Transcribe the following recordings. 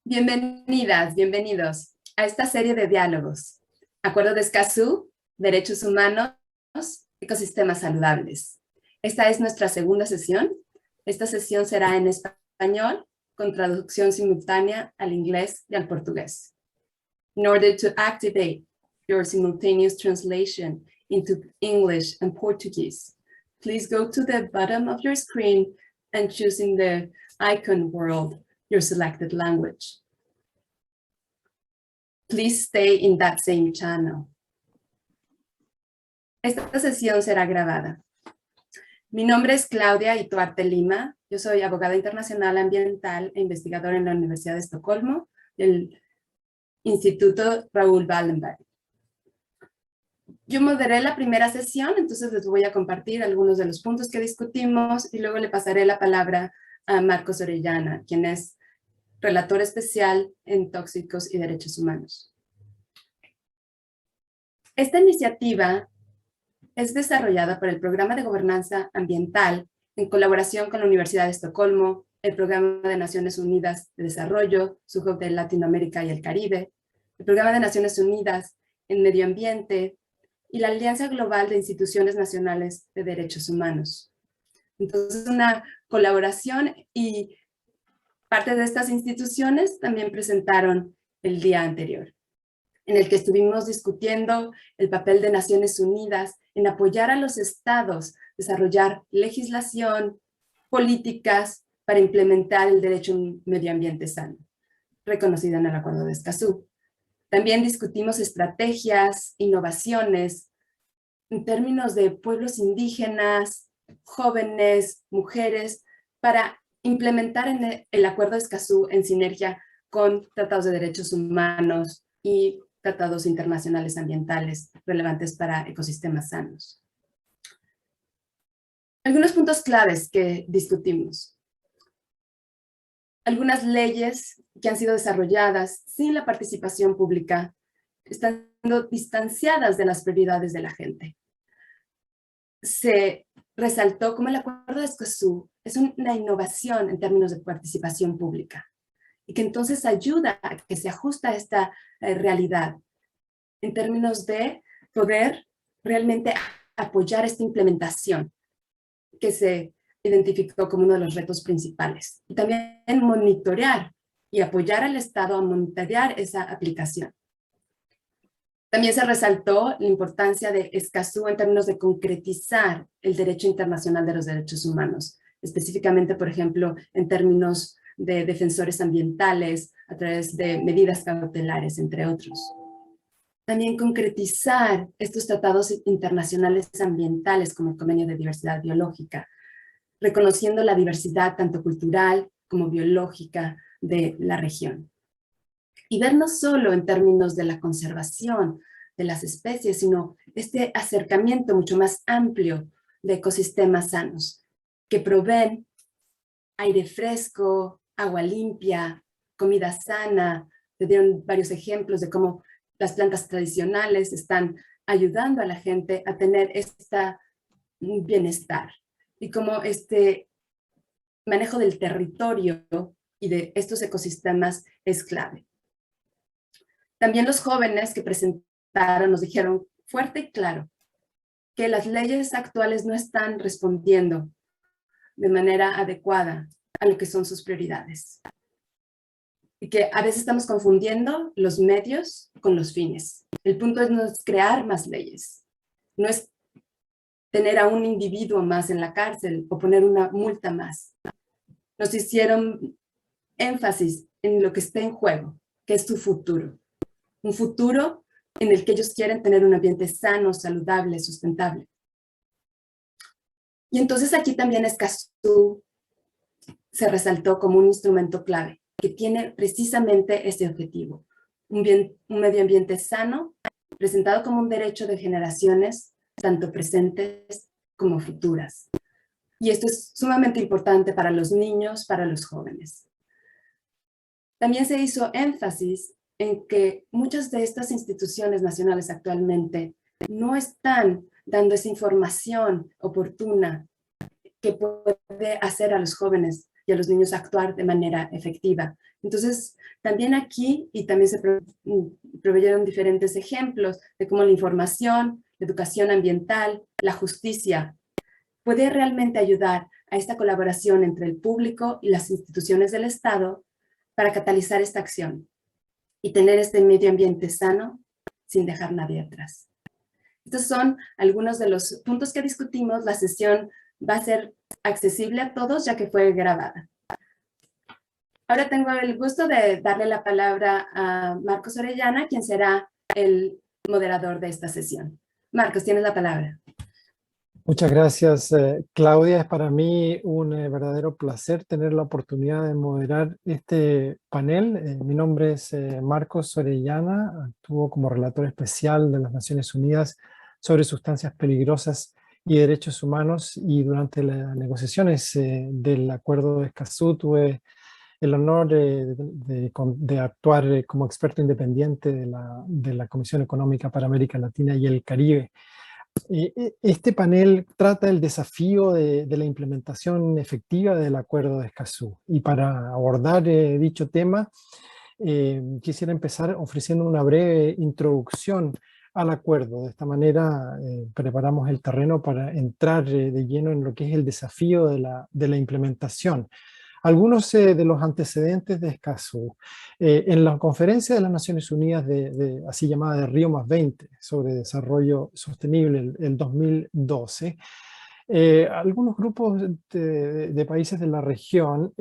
Bienvenidas, bienvenidos a esta serie de diálogos. Acuerdo de Escazú, Derechos Humanos, Ecosistemas Saludables. Esta es nuestra segunda sesión. Esta sesión será en español con traducción simultánea al inglés y al portugués. In order to activate your simultaneous translation into English and Portuguese, please go to the bottom of your screen and choose in the icon world your selected language. Please stay in that same channel. Esta sesión será grabada. Mi nombre es Claudia Ituarte Lima. Yo soy abogada internacional ambiental e investigadora en la Universidad de Estocolmo, del Instituto Raoul Wallenberg. Yo moderé la primera sesión, entonces les voy a compartir algunos de los puntos que discutimos y luego le pasaré la palabra a Marcos Orellana, quien es relator especial en tóxicos y derechos humanos. Esta iniciativa es desarrollada por el Programa de Gobernanza Ambiental en colaboración con la Universidad de Estocolmo, el Programa de Naciones Unidas de Desarrollo, su hub de Latinoamérica y el Caribe, el Programa de Naciones Unidas en Medio Ambiente y la Alianza Global de Instituciones Nacionales de Derechos Humanos. Entonces, una colaboración y parte de estas instituciones también presentaron el día anterior, en el que estuvimos discutiendo el papel de Naciones Unidas en apoyar a los estados, desarrollar legislación, políticas para implementar el derecho a un medio ambiente sano, reconocido en el Acuerdo de Escazú. También discutimos estrategias, innovaciones, en términos de pueblos indígenas, jóvenes, mujeres, para implementar en el Acuerdo de Escazú en sinergia con tratados de derechos humanos y tratados internacionales ambientales relevantes para ecosistemas sanos. Algunos puntos claves que discutimos. Algunas leyes que han sido desarrolladas sin la participación pública están siendo distanciadas de las prioridades de la gente. Se resaltó como el Acuerdo de Escazú es una innovación en términos de participación pública y que entonces ayuda a que se ajuste a esta realidad en términos de poder realmente apoyar esta implementación que se identificó como uno de los retos principales. Y también monitorear y apoyar al Estado a monitorear esa aplicación. También se resaltó la importancia de Escazú en términos de concretizar el derecho internacional de los derechos humanos, específicamente, por ejemplo, en términos de defensores ambientales, a través de medidas cautelares, entre otros. También concretizar estos tratados internacionales ambientales como el Convenio de Diversidad Biológica, reconociendo la diversidad tanto cultural como biológica de la región. Y ver no solo en términos de la conservación de las especies, sino este acercamiento mucho más amplio de ecosistemas sanos, que proveen aire fresco, agua limpia, comida sana. Te dieron varios ejemplos de cómo las plantas tradicionales están ayudando a la gente a tener este bienestar. Y cómo este manejo del territorio y de estos ecosistemas es clave. También los jóvenes que presentaron nos dijeron fuerte y claro que las leyes actuales no están respondiendo de manera adecuada a lo que son sus prioridades. Y que a veces estamos confundiendo los medios con los fines. El punto no es crear más leyes, no es tener a un individuo más en la cárcel o poner una multa más. Nos hicieron énfasis en lo que está en juego, que es su futuro. Un futuro en el que ellos quieren tener un ambiente sano, saludable, sustentable. Y entonces aquí también Escazú se resaltó como un instrumento clave, que tiene precisamente ese objetivo. Un medio ambiente sano, presentado como un derecho de generaciones, tanto presentes como futuras. Y esto es sumamente importante para los niños, para los jóvenes. También se hizo énfasis en que muchas de estas instituciones nacionales actualmente no están dando esa información oportuna que puede hacer a los jóvenes y a los niños a actuar de manera efectiva. Entonces, también aquí, y también se proveyeron diferentes ejemplos de cómo la información, la educación ambiental, la justicia, puede realmente ayudar a esta colaboración entre el público y las instituciones del Estado para catalizar esta acción y tener este medio ambiente sano sin dejar nadie atrás. Estos son algunos de los puntos que discutimos. La sesión va a ser accesible a todos ya que fue grabada. Ahora tengo el gusto de darle la palabra a Marcos Orellana, quien será el moderador de esta sesión. Marcos, tienes la palabra. Muchas gracias, Claudia. Es para mí un verdadero placer tener la oportunidad de moderar este panel. Mi nombre es Marcos Orellana, actúo como relator especial de las Naciones Unidas sobre sustancias peligrosas y derechos humanos, y durante las negociaciones del Acuerdo de Escazú tuve el honor de actuar como experto independiente de la Comisión Económica para América Latina y el Caribe. Este panel trata el desafío de la implementación efectiva del Acuerdo de Escazú. Y para abordar dicho tema, quisiera empezar ofreciendo una breve introducción al acuerdo. De esta manera preparamos el terreno para entrar de lleno en lo que es el desafío de la implementación. Algunos de los antecedentes de Escazú. En la conferencia de las Naciones Unidas así llamada de Río +20 sobre desarrollo sostenible el 2012, algunos grupos de países de la región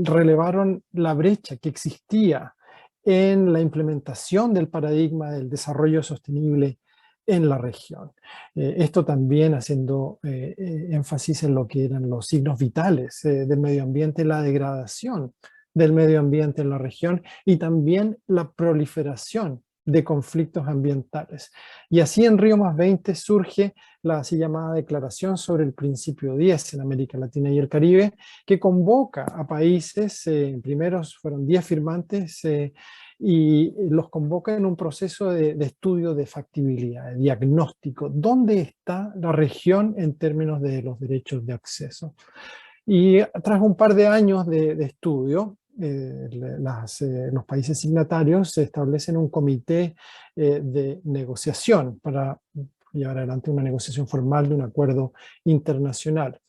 relevaron la brecha que existía en la implementación del paradigma del desarrollo sostenible en la región. Esto también haciendo énfasis en lo que eran los signos vitales del medio ambiente, la degradación del medio ambiente en la región y también la proliferación de conflictos ambientales. Y así en Río +20 surge la así llamada Declaración sobre el Principio 10 en América Latina y el Caribe, que convoca a países, primeros fueron 10 firmantes, y los convoca en un proceso de estudio de factibilidad, de diagnóstico. ¿Dónde está la región en términos de los derechos de acceso? Y tras un par de años de estudio, los países signatarios establecen un comité de negociación para llevar adelante una negociación formal de un acuerdo internacional.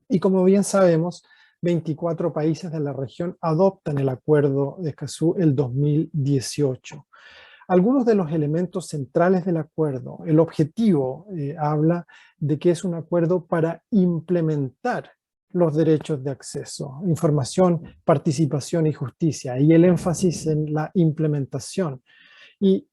Y como bien sabemos, 24 países de la región adoptan el Acuerdo de Escazú el 2018. Algunos de los elementos centrales del acuerdo, el objetivo habla de que es un acuerdo para implementar los derechos de acceso, información, participación y justicia, y el énfasis en la implementación. Y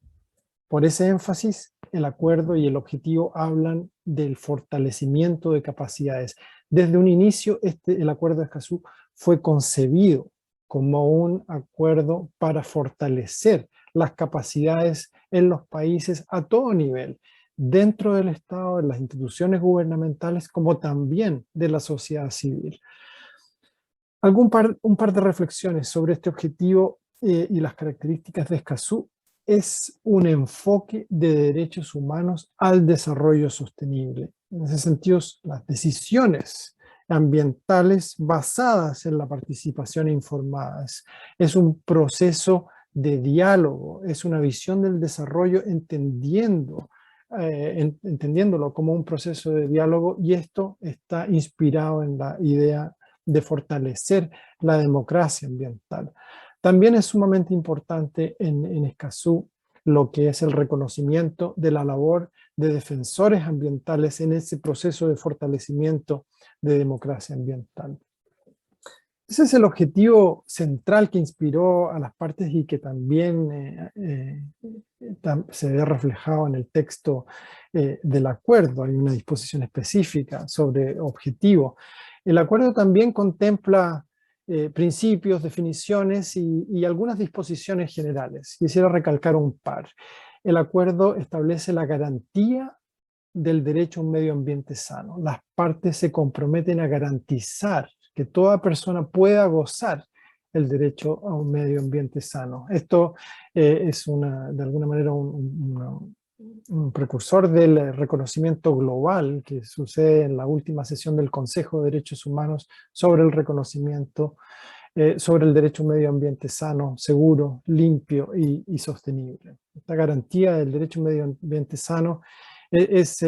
por ese énfasis, el acuerdo y el objetivo hablan del fortalecimiento de capacidades. Desde un inicio, el Acuerdo de Escazú fue concebido como un acuerdo para fortalecer las capacidades en los países a todo nivel, dentro del Estado, de las instituciones gubernamentales, como también de la sociedad civil. Un par de reflexiones sobre este objetivo y las características de Escazú. Es un enfoque de derechos humanos al desarrollo sostenible. En ese sentido, las decisiones ambientales basadas en la participación informada. Es un proceso de diálogo, es una visión del desarrollo entendiéndolo como un proceso de diálogo, y esto está inspirado en la idea de fortalecer la democracia ambiental. También es sumamente importante en Escazú lo que es el reconocimiento de la labor de defensores ambientales en ese proceso de fortalecimiento de democracia ambiental. Ese es el objetivo central que inspiró a las partes y que también se ve reflejado en el texto del acuerdo. Hay una disposición específica sobre objetivo. El acuerdo también contempla principios, definiciones y algunas disposiciones generales. Quisiera recalcar un par. El acuerdo establece la garantía del derecho a un medio ambiente sano. Las partes se comprometen a garantizar que toda persona pueda gozar el derecho a un medio ambiente sano. Esto es de alguna manera un precursor del reconocimiento global que sucede en la última sesión del Consejo de Derechos Humanos sobre el reconocimiento, sobre el derecho a un medio ambiente sano, seguro, limpio y sostenible. Esta garantía del derecho a un medio ambiente sano es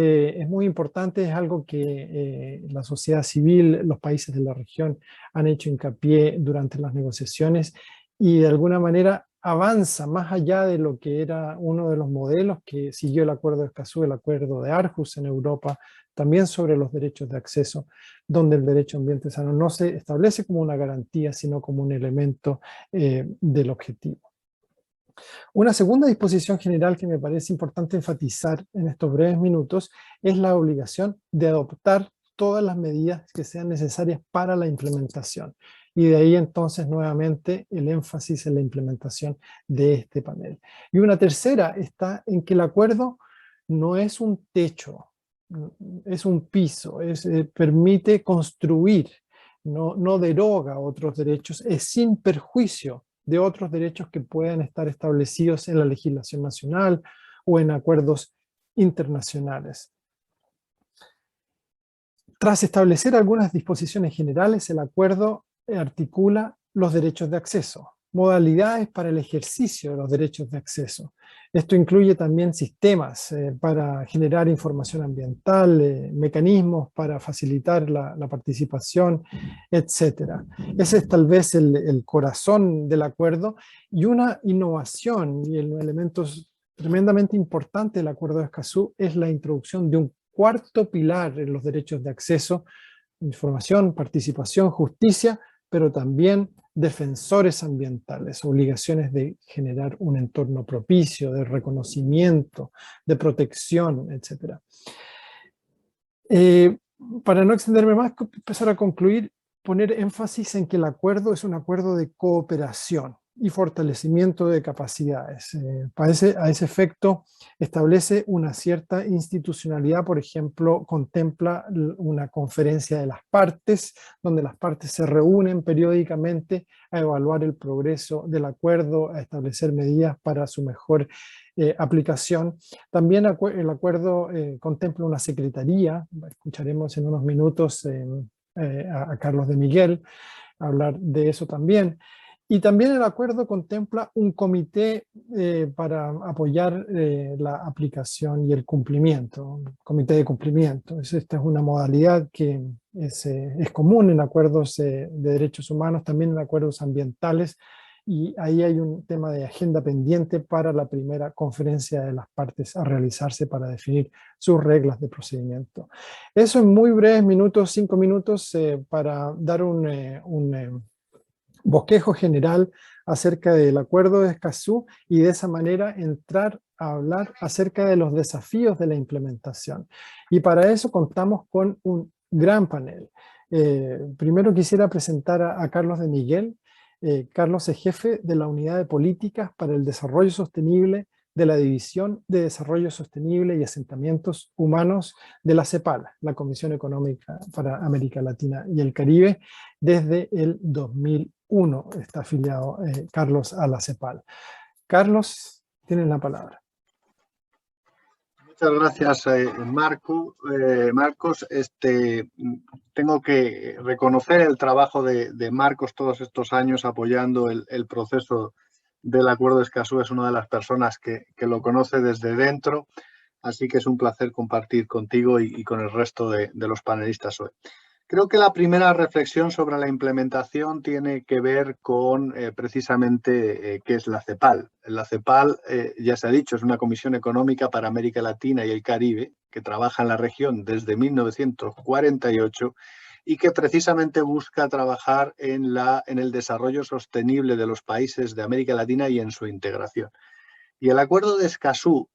muy importante, es algo que la sociedad civil, los países de la región han hecho hincapié durante las negociaciones y de alguna manera avanza más allá de lo que era uno de los modelos que siguió el Acuerdo de Escazú, el Acuerdo de Aarhus en Europa, también sobre los derechos de acceso, donde el derecho a ambiente sano no se establece como una garantía, sino como un elemento del objetivo. Una segunda disposición general que me parece importante enfatizar en estos breves minutos es la obligación de adoptar todas las medidas que sean necesarias para la implementación. Y de ahí entonces nuevamente el énfasis en la implementación de este panel. Y una tercera está en que el acuerdo no es un techo, es un piso, permite construir, no deroga otros derechos, es sin perjuicio de otros derechos que puedan estar establecidos en la legislación nacional o en acuerdos internacionales. Tras establecer algunas disposiciones generales, el acuerdo articula los derechos de acceso, modalidades para el ejercicio de los derechos de acceso. Esto incluye también sistemas para generar información ambiental, mecanismos para facilitar la participación, etc. Ese es tal vez el corazón del acuerdo y una innovación y el elemento tremendamente importante del Acuerdo de Escazú es la introducción de un cuarto pilar en los derechos de acceso, información, participación, justicia, pero también defensores ambientales, obligaciones de generar un entorno propicio, de reconocimiento, de protección, etc. Para no extenderme más, empezar a concluir, poner énfasis en que el acuerdo es un acuerdo de cooperación y fortalecimiento de capacidades. A ese efecto, establece una cierta institucionalidad, por ejemplo, contempla una conferencia de las partes, donde las partes se reúnen periódicamente a evaluar el progreso del acuerdo, a establecer medidas para su mejor aplicación. También el acuerdo contempla una secretaría, escucharemos en unos minutos a Carlos de Miguel hablar de eso también. Y también el acuerdo contempla un comité para apoyar la aplicación y el cumplimiento, comité de cumplimiento. Esta es una modalidad que es común en acuerdos de derechos humanos, también en acuerdos ambientales, y ahí hay un tema de agenda pendiente para la primera conferencia de las partes a realizarse para definir sus reglas de procedimiento. Eso en muy breves minutos, 5 minutos, para dar un bosquejo general acerca del Acuerdo de Escazú y de esa manera entrar a hablar acerca de los desafíos de la implementación. Y para eso contamos con un gran panel. Primero quisiera presentar a Carlos de Miguel. Carlos es jefe de la Unidad de Políticas para el Desarrollo Sostenible de la División de Desarrollo Sostenible y Asentamientos Humanos de la CEPAL, la Comisión Económica para América Latina y el Caribe, desde el 2001 está afiliado Carlos a la CEPAL. Carlos, tienes la palabra. Muchas gracias, Marcos. Tengo que reconocer el trabajo de Marcos todos estos años apoyando el proceso del Acuerdo de Escazú. Es una de las personas que lo conoce desde dentro, así que es un placer compartir contigo y con el resto de los panelistas hoy. Creo que la primera reflexión sobre la implementación tiene que ver con precisamente qué es la CEPAL. La CEPAL, ya se ha dicho, es una comisión económica para América Latina y el Caribe que trabaja en la región desde 1948 y que precisamente busca trabajar en el desarrollo sostenible de los países de América Latina y en su integración. Y el Acuerdo de Escazú,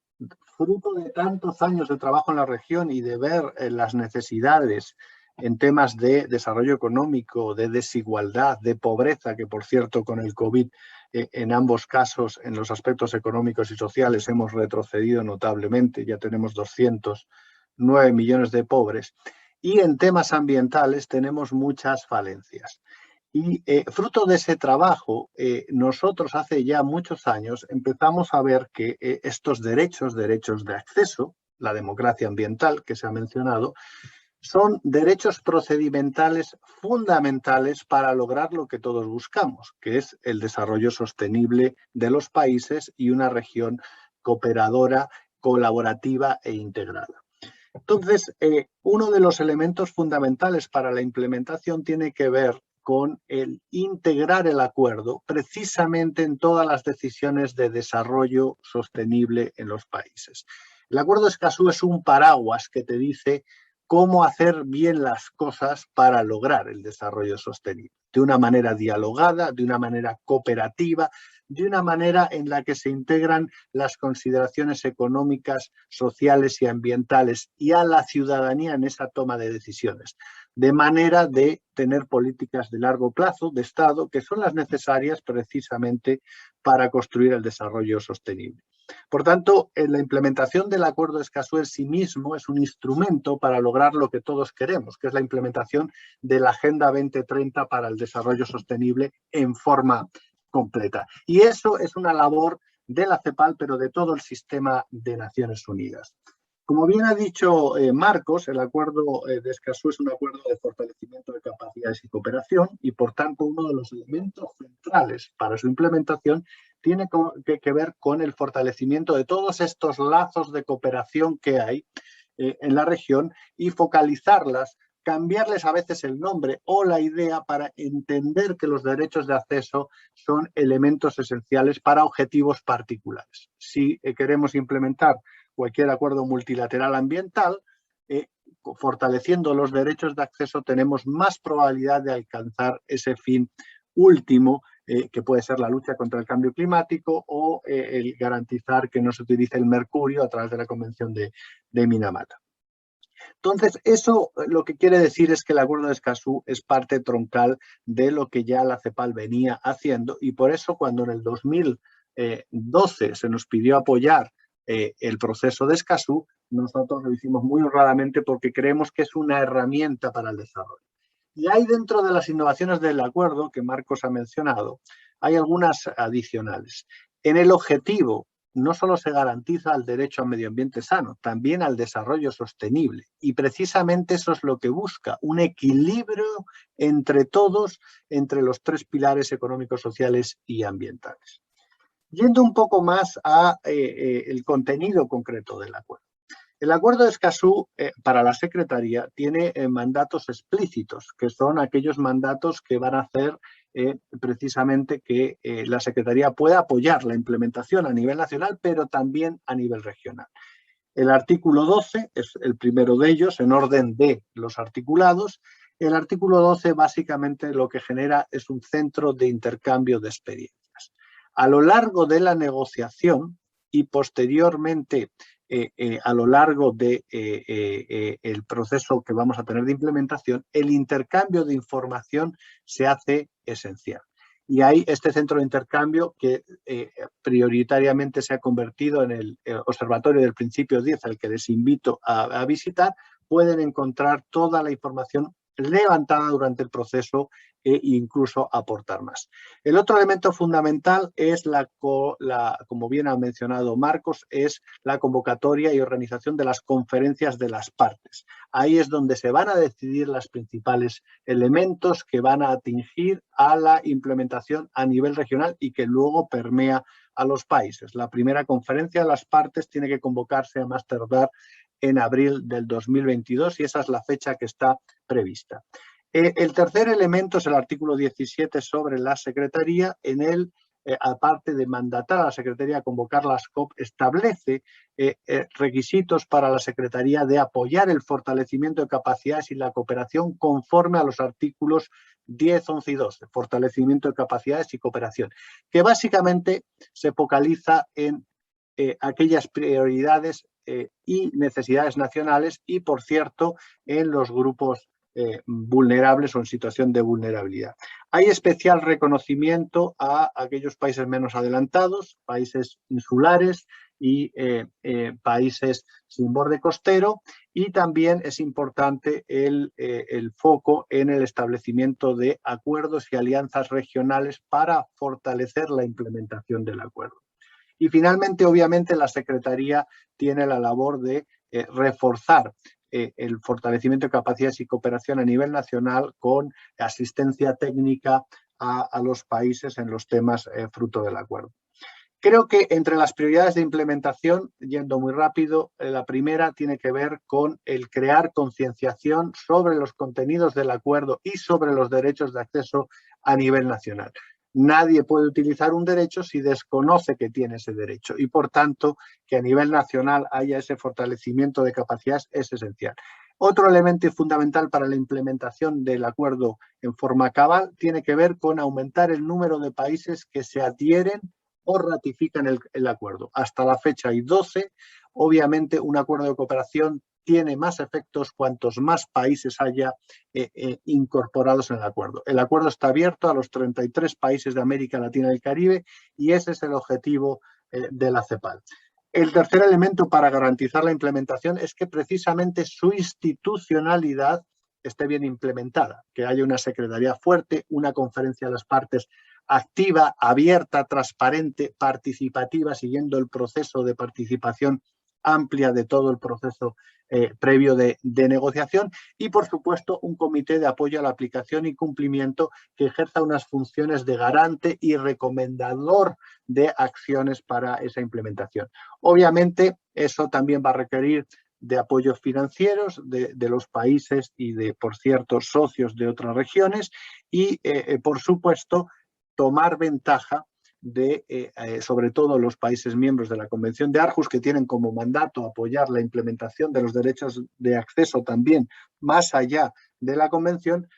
fruto de tantos años de trabajo en la región y de ver las necesidades en temas de desarrollo económico, de desigualdad, de pobreza, que por cierto con el COVID en ambos casos, en los aspectos económicos y sociales, hemos retrocedido notablemente, ya tenemos 209 millones de pobres, y en temas ambientales tenemos muchas falencias. Y fruto de ese trabajo, nosotros hace ya muchos años empezamos a ver que estos derechos de acceso, la democracia ambiental que se ha mencionado, son derechos procedimentales fundamentales para lograr lo que todos buscamos, que es el desarrollo sostenible de los países y una región cooperadora, colaborativa e integrada. Entonces, uno de los elementos fundamentales para la implementación tiene que ver con el integrar el acuerdo precisamente en todas las decisiones de desarrollo sostenible en los países. El Acuerdo de Escazú es un paraguas que te dice cómo hacer bien las cosas para lograr el desarrollo sostenible, de una manera dialogada, de una manera cooperativa, de una manera en la que se integran las consideraciones económicas, sociales y ambientales y a la ciudadanía en esa toma de decisiones, de manera de tener políticas de largo plazo de Estado que son las necesarias precisamente para construir el desarrollo sostenible. Por tanto, la implementación del Acuerdo de Escazú en sí mismo es un instrumento para lograr lo que todos queremos, que es la implementación de la Agenda 2030 para el desarrollo sostenible en forma completa. Y eso es una labor de la CEPAL, pero de todo el sistema de Naciones Unidas. Como bien ha dicho Marcos, el Acuerdo de Escazú es un acuerdo de fortalecimiento de capacidades y cooperación y, por tanto, uno de los elementos centrales para su implementación tiene que ver con el fortalecimiento de todos estos lazos de cooperación que hay en la región y focalizarlas, cambiarles a veces el nombre o la idea para entender que los derechos de acceso son elementos esenciales para objetivos particulares. Si queremos implementar cualquier acuerdo multilateral ambiental, fortaleciendo los derechos de acceso tenemos más probabilidad de alcanzar ese fin último, que puede ser la lucha contra el cambio climático o el garantizar que no se utilice el mercurio a través de la Convención de Minamata. Entonces, eso lo que quiere decir es que el Acuerdo de Escazú es parte troncal de lo que ya la CEPAL venía haciendo y por eso cuando en el 2012 se nos pidió apoyar el proceso de Escazú, nosotros lo hicimos muy honradamente porque creemos que es una herramienta para el desarrollo. Y hay dentro de las innovaciones del acuerdo que Marcos ha mencionado, hay algunas adicionales. En el objetivo no solo se garantiza el derecho al medio ambiente sano, también al desarrollo sostenible. Y precisamente eso es lo que busca, un equilibrio entre todos, entre los tres pilares económicos, sociales y ambientales. Yendo un poco más a el contenido concreto del acuerdo. El Acuerdo de Escazú para la Secretaría tiene mandatos explícitos, que son aquellos mandatos que van a hacer precisamente que la Secretaría pueda apoyar la implementación a nivel nacional, pero también a nivel regional. El artículo 12 es el primero de ellos, en orden de los articulados. El artículo 12 básicamente lo que genera es un centro de intercambio de experiencias. A lo largo de la negociación y posteriormente a lo largo del proceso que vamos a tener de implementación, el intercambio de información se hace esencial. Y hay este centro de intercambio que prioritariamente se ha convertido en el Observatorio del Principio 10, al que les invito a visitar. Pueden encontrar toda la información levantada durante el proceso e incluso aportar más. El otro elemento fundamental es como bien ha mencionado Marcos, es la convocatoria y organización de las conferencias de las partes. Ahí es donde se van a decidir los principales elementos que van a atingir a la implementación a nivel regional y que luego permea a los países. La primera conferencia de las partes tiene que convocarse a más tardar en abril del 2022 y esa es la fecha que está prevista. El tercer elemento es el artículo 17 sobre la Secretaría. En él, aparte de mandatar a la Secretaría a convocar las COP, establece requisitos para la Secretaría de apoyar el fortalecimiento de capacidades y la cooperación conforme a los artículos 10, 11 y 12, fortalecimiento de capacidades y cooperación, que básicamente se focaliza en aquellas prioridades y necesidades nacionales y, por cierto, en los grupos vulnerables o en situación de vulnerabilidad. Hay especial reconocimiento a aquellos países menos adelantados, países insulares y países sin borde costero, y también es importante el foco en el establecimiento de acuerdos y alianzas regionales para fortalecer la implementación del acuerdo. Y finalmente, obviamente, la Secretaría tiene la labor de reforzar el fortalecimiento de capacidades y cooperación a nivel nacional con asistencia técnica a los países en los temas fruto del acuerdo. Creo que entre las prioridades de implementación, yendo muy rápido, la primera tiene que ver con el crear concienciación sobre los contenidos del acuerdo y sobre los derechos de acceso a nivel nacional. Nadie puede utilizar un derecho si desconoce que tiene ese derecho y, por tanto, que a nivel nacional haya ese fortalecimiento de capacidades es esencial. Otro elemento fundamental para la implementación del acuerdo en forma cabal tiene que ver con aumentar el número de países que se adhieren o ratifican el acuerdo. Hasta la fecha hay 12. Obviamente, un acuerdo de cooperación tiene más efectos cuantos más países haya incorporados en el acuerdo. El acuerdo está abierto a los 33 países de América Latina y el Caribe y ese es el objetivo de la CEPAL. El tercer elemento para garantizar la implementación es que precisamente su institucionalidad esté bien implementada, que haya una secretaría fuerte, una conferencia de las partes activa, abierta, transparente, participativa, siguiendo el proceso de participación amplia de todo el proceso previo de negociación y, por supuesto, un comité de apoyo a la aplicación y cumplimiento que ejerza unas funciones de garante y recomendador de acciones para esa implementación. Obviamente, eso también va a requerir de apoyos financieros de los países y de, por cierto, socios de otras regiones y, por supuesto, tomar ventaja de, sobre todo, los países miembros de la Convención de Aarhus, que tienen como mandato apoyar la implementación de los derechos de acceso también más allá de la Convención,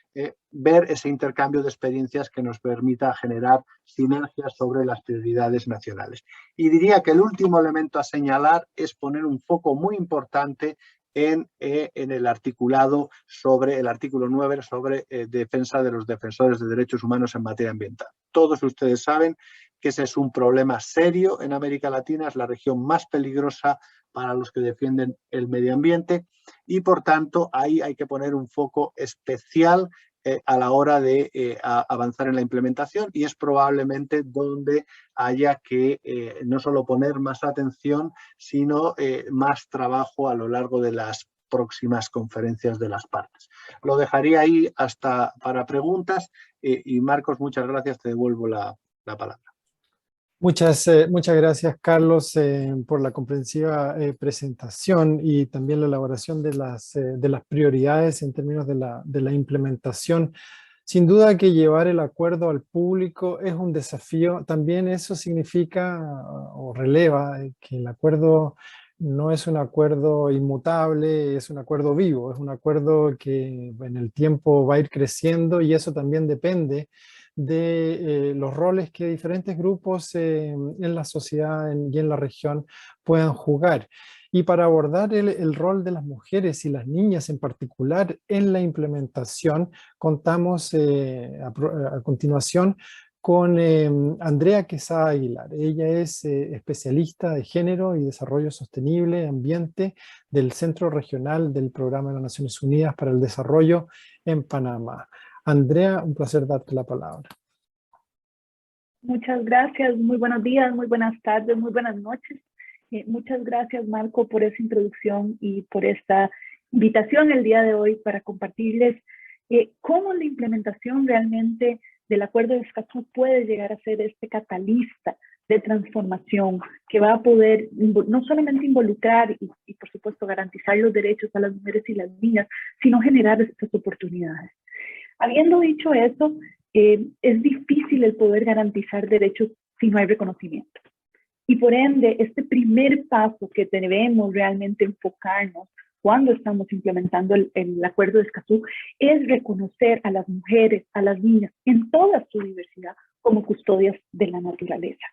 ver ese intercambio de experiencias que nos permita generar sinergias sobre las prioridades nacionales. Y diría que el último elemento a señalar es poner un foco muy importante en el articulado sobre el artículo 9 sobre defensa de los defensores de derechos humanos en materia ambiental. Todos ustedes saben que ese es un problema serio en América Latina, es la región más peligrosa para los que defienden el medio ambiente y, por tanto, ahí hay que poner un foco especial a la hora de avanzar en la implementación y es probablemente donde haya que no solo poner más atención, sino más trabajo a lo largo de las próximas conferencias de las partes. Lo dejaría ahí hasta para preguntas y Marcos, muchas gracias, te devuelvo la palabra. Muchas gracias, Carlos, por la comprensiva presentación y también la elaboración de las prioridades en términos de la implementación. Sin duda que llevar el acuerdo al público es un desafío. También eso significa o releva que el acuerdo no es un acuerdo inmutable, es un acuerdo vivo, es un acuerdo que en el tiempo va a ir creciendo y eso también depende de los roles que diferentes grupos en la sociedad y en la región puedan jugar. Y para abordar el rol de las mujeres y las niñas en particular en la implementación, contamos a continuación con Andrea Quesada Aguilar. Ella es especialista de género y desarrollo sostenible, ambiente del Centro Regional del Programa de las Naciones Unidas para el Desarrollo en Panamá. Andrea, un placer darte la palabra. Muchas gracias, muy buenos días, muy buenas tardes, muy buenas noches. Muchas gracias, Marco, por esa introducción y por esta invitación el día de hoy para compartirles cómo la implementación realmente del Acuerdo de Escazú puede llegar a ser este catalista de transformación que va a poder no solamente involucrar y por supuesto garantizar los derechos a las mujeres y las niñas, sino generar estas oportunidades. Habiendo dicho eso, es difícil el poder garantizar derechos si no hay reconocimiento. Y por ende, este primer paso que debemos realmente enfocarnos cuando estamos implementando el Acuerdo de Escazú es reconocer a las mujeres, a las niñas, en toda su diversidad, como custodias de la naturaleza.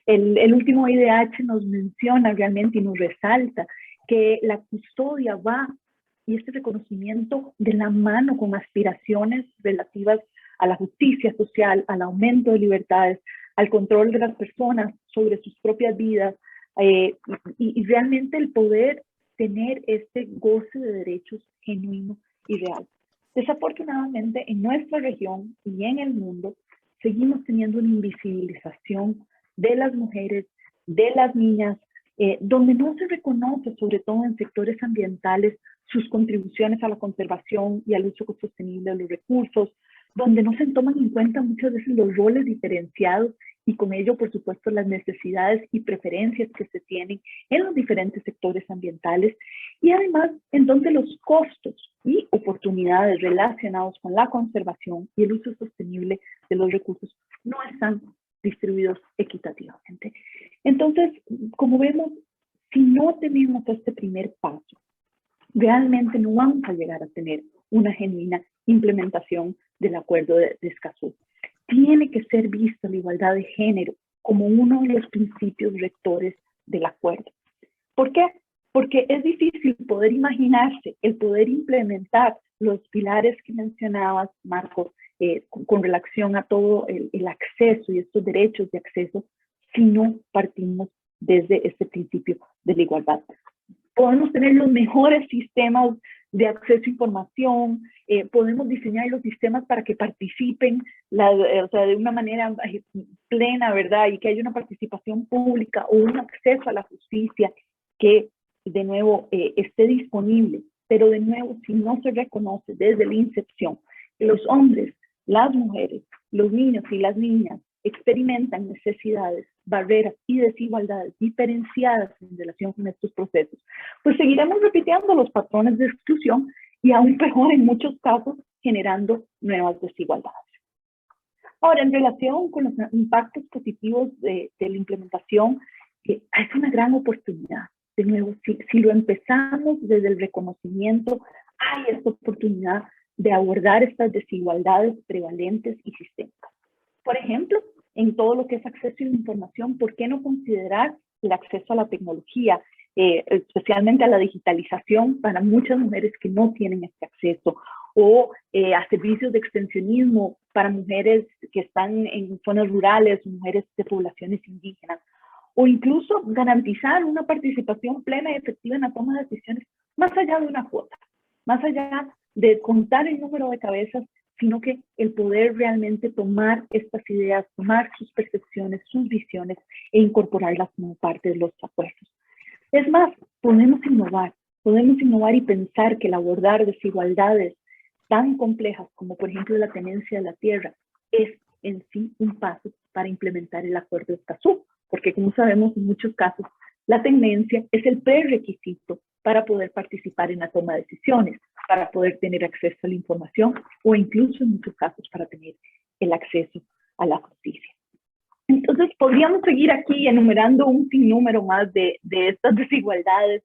El último IDH nos menciona realmente y nos resalta que la custodia va y este reconocimiento de la mano con aspiraciones relativas a la justicia social, al aumento de libertades, al control de las personas sobre sus propias vidas, y realmente el poder tener este goce de derechos genuino y real. Desafortunadamente, en nuestra región y en el mundo, seguimos teniendo una invisibilización de las mujeres, de las niñas, donde no se reconoce, sobre todo en sectores ambientales, sus contribuciones a la conservación y al uso sostenible de los recursos, donde no se toman en cuenta muchas veces los roles diferenciados y con ello, por supuesto, las necesidades y preferencias que se tienen en los diferentes sectores ambientales, y además en donde los costos y oportunidades relacionados con la conservación y el uso sostenible de los recursos no están distribuidos equitativamente. Entonces, como vemos, si no tenemos este primer paso, realmente no vamos a llegar a tener una genuina implementación del Acuerdo de Escazú. Tiene que ser vista la igualdad de género como uno de los principios rectores del acuerdo. ¿Por qué? Porque es difícil poder imaginarse, el poder implementar los pilares que mencionabas, Marco, con relación a todo el acceso y estos derechos de acceso, si no partimos desde este principio de la igualdad. Podemos tener los mejores sistemas de acceso a información, podemos diseñar los sistemas para que participen o sea, de una manera plena, ¿verdad? Y que haya una participación pública o un acceso a la justicia que, de nuevo, esté disponible. Pero, de nuevo, si no se reconoce desde la incepción que los hombres, las mujeres, los niños y las niñas experimentan necesidades, barreras y desigualdades diferenciadas en relación con estos procesos, pues seguiremos repitiendo los patrones de exclusión y aún peor en muchos casos generando nuevas desigualdades. Ahora, en relación con los impactos positivos de la implementación, es una gran oportunidad. De nuevo, si lo empezamos desde el reconocimiento, hay esta oportunidad de abordar estas desigualdades prevalentes y sistémicas. Por ejemplo, en todo lo que es acceso a la información, ¿por qué no considerar el acceso a la tecnología, especialmente a la digitalización para muchas mujeres que no tienen este acceso, o a servicios de extensionismo para mujeres que están en zonas rurales, mujeres de poblaciones indígenas, o incluso garantizar una participación plena y efectiva en la toma de decisiones más allá de una cuota, más allá de contar el número de cabezas, sino que el poder realmente tomar estas ideas, tomar sus percepciones, sus visiones e incorporarlas como parte de los acuerdos. Es más, podemos innovar y pensar que el abordar desigualdades tan complejas como por ejemplo la tenencia de la tierra es en sí un paso para implementar el Acuerdo de Escazú, porque como sabemos en muchos casos la tenencia es el prerequisito para poder participar en la toma de decisiones, para poder tener acceso a la información o incluso en muchos casos para tener el acceso a la justicia. Entonces podríamos seguir aquí enumerando un sinnúmero más de estas desigualdades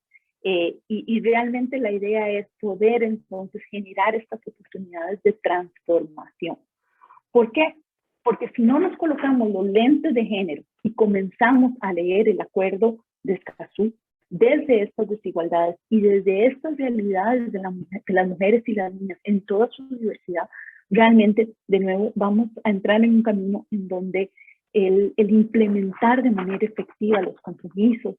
y realmente la idea es poder entonces generar estas oportunidades de transformación. ¿Por qué? Porque si no nos colocamos los lentes de género y comenzamos a leer el Acuerdo de Escazú desde estas desigualdades y desde estas realidades de las mujeres y las niñas en toda su diversidad, realmente, de nuevo, vamos a entrar en un camino en donde el implementar de manera efectiva los compromisos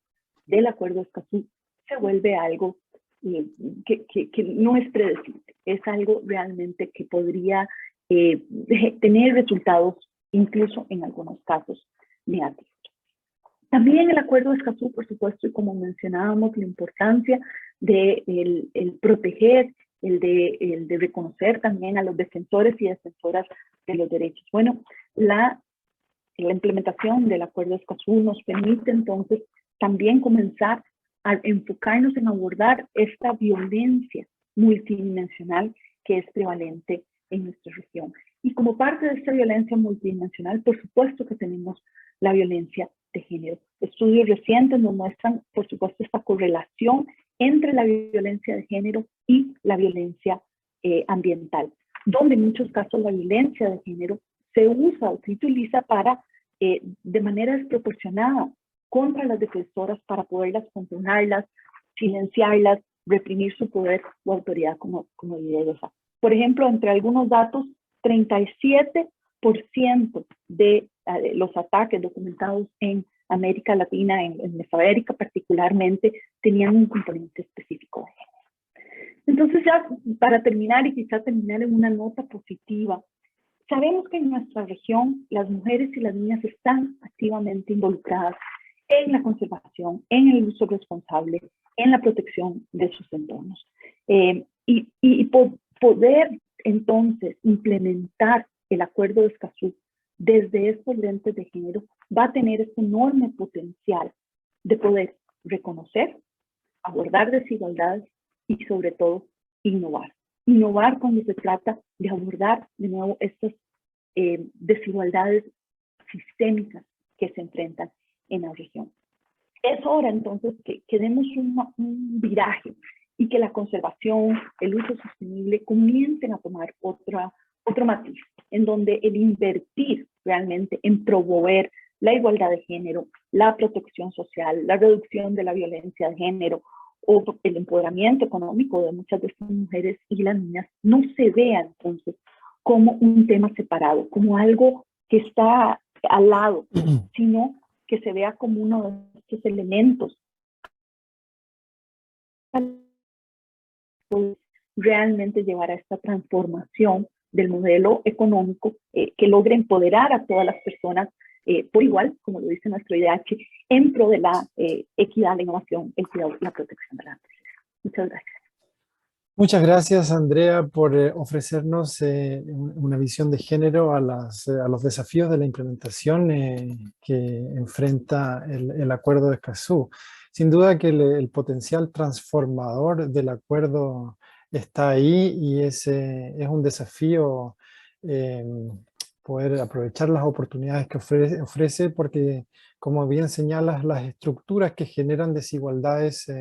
del Acuerdo de Escazú se vuelve algo que no es predecible, es algo realmente que podría tener resultados incluso en algunos casos negativos. También el Acuerdo de Escazú, por supuesto, y como mencionábamos, la importancia de el proteger, el de reconocer también a los defensores y defensoras de los derechos. Bueno, la implementación del Acuerdo de Escazú nos permite entonces también comenzar a enfocarnos en abordar esta violencia multidimensional que es prevalente en nuestra región. Y como parte de esta violencia multidimensional, por supuesto que tenemos la violencia de género. Estudios recientes nos muestran, por supuesto, esta correlación entre la violencia de género y la violencia ambiental, donde en muchos casos la violencia de género se usa o se utiliza para, de manera desproporcionada, contra las defensoras para poderlas controlarlas, silenciarlas reprimir su poder o autoridad como lideresa. Por ejemplo, entre algunos datos, 37% de los ataques documentados en América Latina, en Mesoamérica particularmente, tenían un componente específico de género. Entonces, ya para terminar y quizá terminar en una nota positiva, sabemos que en nuestra región las mujeres y las niñas están activamente involucradas en la conservación, en el uso responsable, en la protección de sus entornos. Poder entonces implementar el Acuerdo de Escazú desde estos lentes de género va a tener este enorme potencial de poder reconocer, abordar desigualdades y sobre todo innovar. Innovar cuando se trata de abordar de nuevo estas desigualdades sistémicas que se enfrentan en la región. Es hora entonces que demos un viraje y que la conservación, el uso sostenible comiencen a tomar otro matiz, en donde el invertir realmente en promover la igualdad de género, la protección social, la reducción de la violencia de género o el empoderamiento económico de muchas de estas mujeres y las niñas no se vea entonces como un tema separado, como algo que está al lado, sino que se vea como uno de estos elementos realmente llevar a esta transformación del modelo económico que logre empoderar a todas las personas por igual, como lo dice nuestro IDH, en pro de la equidad, la innovación, el cuidado y la protección de la naturaleza. Muchas gracias. Muchas gracias, Andrea, por ofrecernos una visión de género a los desafíos de la implementación que enfrenta el Acuerdo de Escazú. Sin duda que el potencial transformador del acuerdo está ahí y es un desafío poder aprovechar las oportunidades que ofrece porque, como bien señalas, las estructuras que generan desigualdades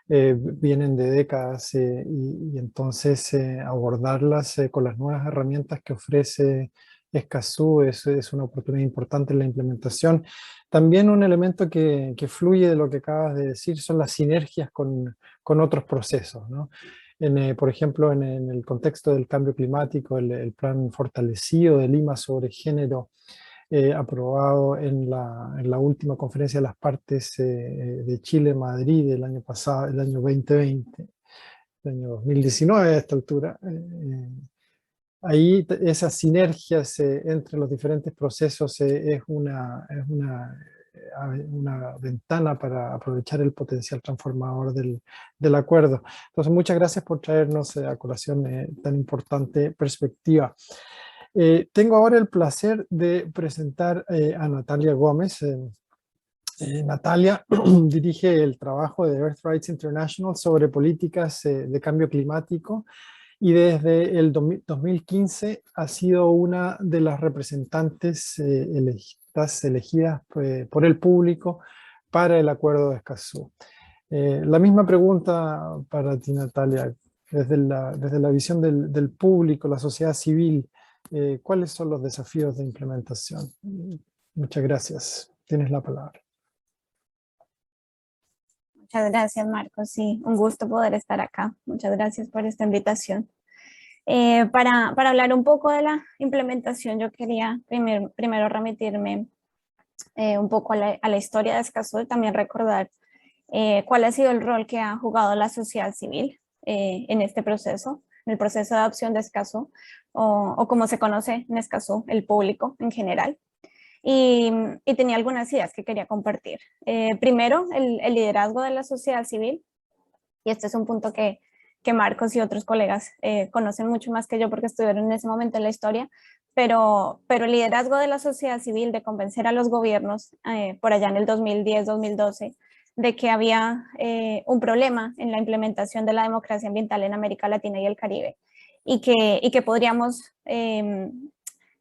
vienen de décadas y entonces abordarlas con las nuevas herramientas que ofrece Escazú es una oportunidad importante en la implementación. También un elemento que fluye de lo que acabas de decir son las sinergias con otros procesos, ¿no? Por ejemplo, en el contexto del cambio climático, el plan fortalecido de Lima sobre género, aprobado en la última conferencia de las partes de Chile, Madrid, el año pasado, el año 2020, el año 2019 a esta altura. Ahí esas sinergias entre los diferentes procesos es una ventana para aprovechar el potencial transformador del acuerdo. Entonces, muchas gracias por traernos a colación tan importante perspectiva. Tengo ahora el placer de presentar a Natalia Gómez. Natalia dirige el trabajo de Earth Rights International sobre políticas de cambio climático y desde el 2015 ha sido una de las representantes elegidas por el público para el Acuerdo de Escazú. La misma pregunta para ti, Natalia, desde la visión del público, la sociedad civil, ¿cuáles son los desafíos de implementación? Muchas gracias. Tienes la palabra. Muchas gracias, Marcos. Sí, un gusto poder estar acá. Muchas gracias por esta invitación. Para hablar un poco de la implementación, yo quería primero remitirme un poco a la historia de Escazú y también recordar cuál ha sido el rol que ha jugado la sociedad civil en este proceso, en el proceso de adopción de Escazú, o como se conoce en Escazú, el público en general. Y tenía algunas ideas que quería compartir. Primero, el liderazgo de la sociedad civil, y este es un punto que Marcos y otros colegas conocen mucho más que yo porque estuvieron en ese momento en la historia, pero el liderazgo de la sociedad civil de convencer a los gobiernos por allá en el 2010-2012 de que había un problema en la implementación de la democracia ambiental en América Latina y el Caribe y que podríamos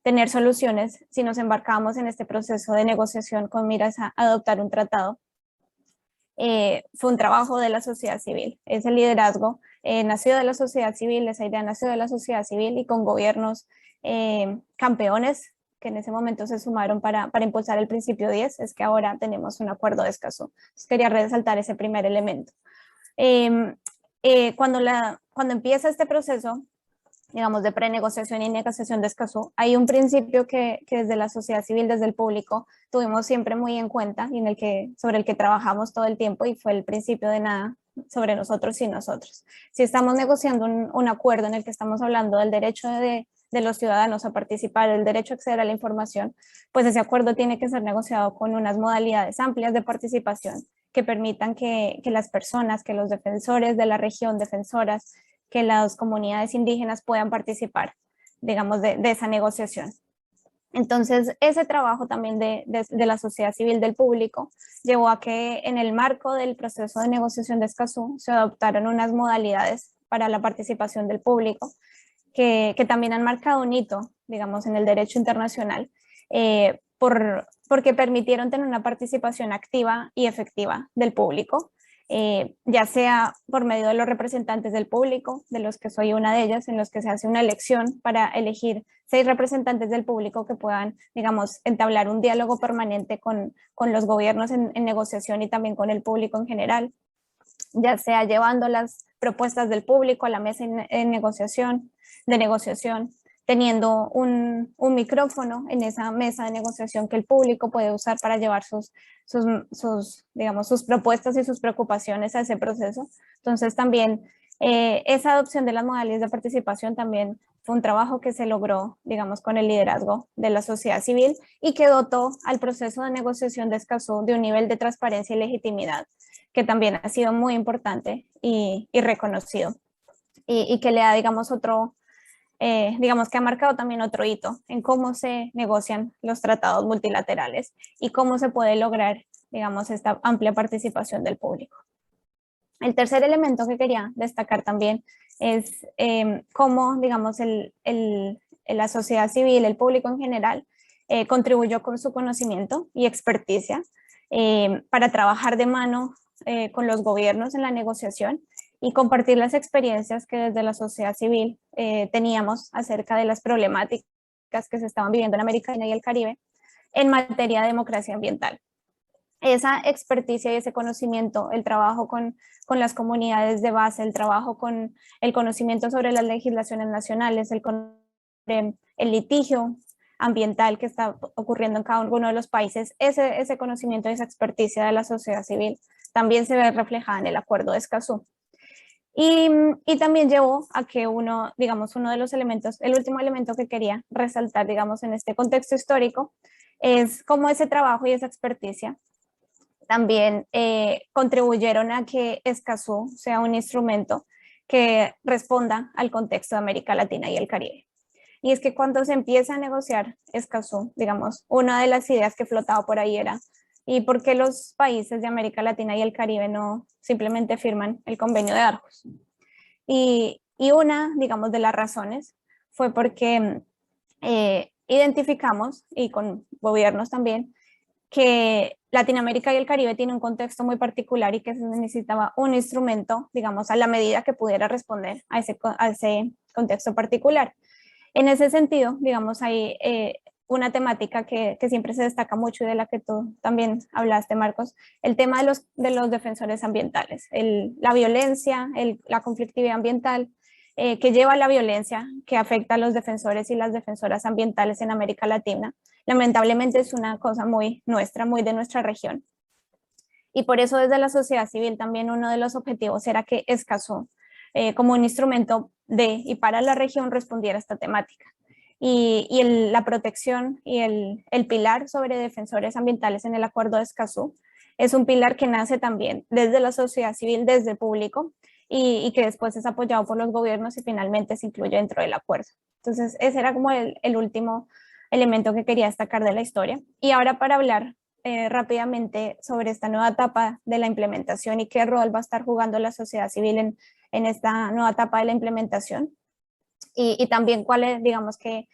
tener soluciones si nos embarcamos en este proceso de negociación con miras a adoptar un tratado. Fue un trabajo de la sociedad civil. Ese liderazgo nació de la sociedad civil, esa idea nació de la sociedad civil y con gobiernos campeones que en ese momento se sumaron para impulsar el principio 10, es que ahora tenemos un acuerdo de Escazú. Entonces quería resaltar ese primer elemento. cuando empieza este proceso, digamos, de prenegociación y negociación de Escazú, hay un principio que desde la sociedad civil, desde el público, tuvimos siempre muy en cuenta y sobre el que trabajamos todo el tiempo, y fue el principio de nada sobre nosotros y nosotros. Si estamos negociando un acuerdo en el que estamos hablando del derecho de los ciudadanos a participar, el derecho a acceder a la información, pues ese acuerdo tiene que ser negociado con unas modalidades amplias de participación que permitan que las personas, que los defensores de la región, defensoras, que las comunidades indígenas puedan participar, digamos, de esa negociación. Entonces, ese trabajo también de la sociedad civil, del público, llevó a que en el marco del proceso de negociación de Escazú se adoptaron unas modalidades para la participación del público que también han marcado un hito, digamos, en el derecho internacional, porque permitieron tener una participación activa y efectiva del público, ya sea por medio de los representantes del público, de los que soy una de ellas, en los que se hace una elección para elegir 6 representantes del público que puedan, digamos, entablar un diálogo permanente con los gobiernos en negociación y también con el público en general, ya sea llevando las propuestas del público a la mesa de negociación, teniendo un micrófono en esa mesa de negociación que el público puede usar para llevar digamos, sus propuestas y sus preocupaciones a ese proceso. Entonces también esa adopción de las modalidades de participación también fue un trabajo que se logró, digamos, con el liderazgo de la sociedad civil y que dotó al proceso de negociación de Escazú de un nivel de transparencia y legitimidad que también ha sido muy importante y reconocido, y que le da, digamos, digamos que ha marcado también otro hito en cómo se negocian los tratados multilaterales y cómo se puede lograr, digamos, esta amplia participación del público. El tercer elemento que quería destacar también es cómo, digamos, la sociedad civil, el público en general, contribuyó con su conocimiento y experticia para trabajar de mano con los gobiernos en la negociación y compartir las experiencias que desde la sociedad civil teníamos acerca de las problemáticas que se estaban viviendo en América Latina y el Caribe en materia de democracia ambiental. Esa experticia y ese conocimiento, el trabajo con las comunidades de base, el trabajo con el conocimiento sobre las legislaciones nacionales, el litigio ambiental que está ocurriendo en cada uno de los países, ese conocimiento y esa experticia de la sociedad civil también se ve reflejada en el Acuerdo de Escazú. Y también llevó a que digamos, uno de los elementos, el último elemento que quería resaltar, digamos, en este contexto histórico, es cómo ese trabajo y esa experticia también contribuyeron a que Escazú sea un instrumento que responda al contexto de América Latina y el Caribe. Y es que cuando se empieza a negociar Escazú, digamos, una de las ideas que flotaba por ahí era: ¿y por qué los países de América Latina y el Caribe no simplemente firman el Convenio de Aarhus? Y una, digamos, de las razones fue porque identificamos, y con gobiernos también, que Latinoamérica y el Caribe tiene un contexto muy particular y que se necesitaba un instrumento, digamos, a la medida que pudiera responder a ese contexto particular. En ese sentido, digamos, hay una temática que siempre se destaca mucho y de la que tú también hablaste, Marcos, el tema de los defensores ambientales, la violencia, la conflictividad ambiental que lleva a la violencia que afecta a los defensores y las defensoras ambientales en América Latina. Lamentablemente es una cosa muy nuestra, muy de nuestra región. Y por eso desde la sociedad civil también uno de los objetivos era que Escazú, como un instrumento de y para la región, respondiera a esta temática. Y la protección y el pilar sobre defensores ambientales en el Acuerdo de Escazú es un pilar que nace también desde la sociedad civil, desde el público, y que después es apoyado por los gobiernos y finalmente se incluye dentro del acuerdo. Entonces ese era como el último elemento que quería destacar de la historia. Y ahora para hablar rápidamente sobre esta nueva etapa de la implementación y qué rol va a estar jugando la sociedad civil en esta nueva etapa de la implementación, y también cuáles, digamos, qué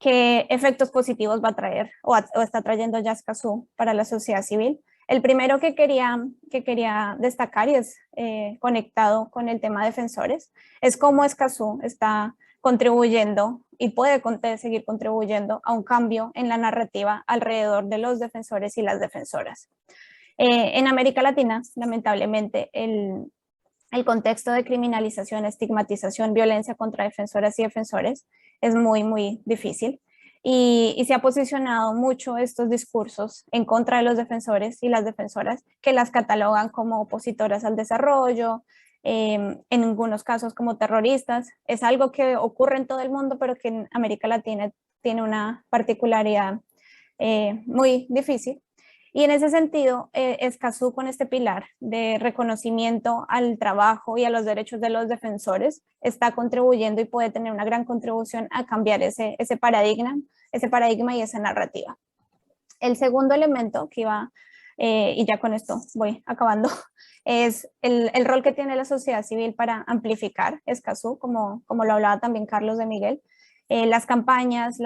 efectos positivos va a traer o está trayendo ya Escazú para la sociedad civil. El primero que quería destacar, y es conectado con el tema de defensores, es cómo Escazú está contribuyendo y puede seguir contribuyendo a un cambio en la narrativa alrededor de los defensores y las defensoras. En América Latina, lamentablemente, el contexto de criminalización, estigmatización, violencia contra defensoras y defensores es muy, muy difícil. Y se ha posicionado mucho estos discursos en contra de los defensores y las defensoras que las catalogan como opositoras al desarrollo, en algunos casos como terroristas. Es algo que ocurre en todo el mundo, pero que en América Latina tiene una particularidad muy difícil. Y en ese sentido, Escazú, con este pilar de reconocimiento al trabajo y a los derechos de los defensores, está contribuyendo y puede tener una gran contribución a cambiar ese paradigma y esa narrativa. El segundo elemento que iba, y ya con esto voy acabando, es el rol que tiene la sociedad civil para amplificar Escazú, como lo hablaba también Carlos de Miguel. Las campañas